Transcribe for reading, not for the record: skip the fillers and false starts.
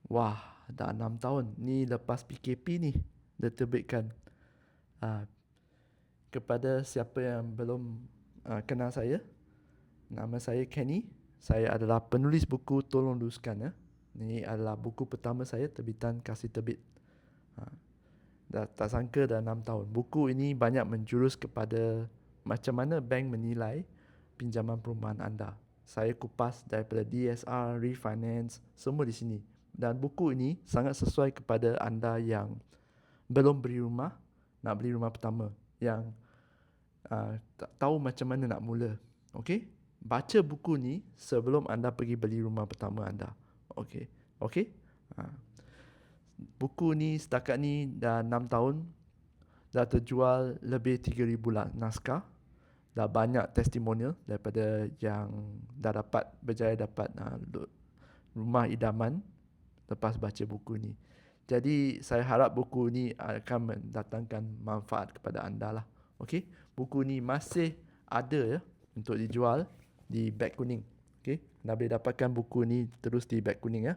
Wah, dah 6 tahun. Ni lepas PKP ni dia terbitkan. Ah, kepada siapa yang belum kenal saya, nama saya Kenny. Saya adalah penulis buku Tolong Luruskan. Ini adalah buku pertama saya terbitan Kasih Terbit. Dah tak sangka dah 6 tahun. Buku ini banyak menjurus kepada macam mana bank menilai pinjaman perumahan anda. Saya kupas daripada DSR, refinance, semua di sini. Dan buku ini sangat sesuai kepada anda yang belum beli rumah, nak beli rumah pertama, yang tak tahu macam mana nak mula. Okey? Baca buku ni sebelum anda pergi beli rumah pertama anda. Okey? Okey? Buku ni setakat ni dah 6 tahun. Dah terjual lebih 3,000 naskah. Dah banyak testimonial daripada yang dah berjaya dapat rumah idaman lepas baca buku ni. Jadi saya harap buku ni akan mendatangkan manfaat kepada anda lah. Okey? Buku ni masih ada untuk dijual di beg kuning. Okey? Anda boleh dapatkan buku ni terus di beg kuning ya.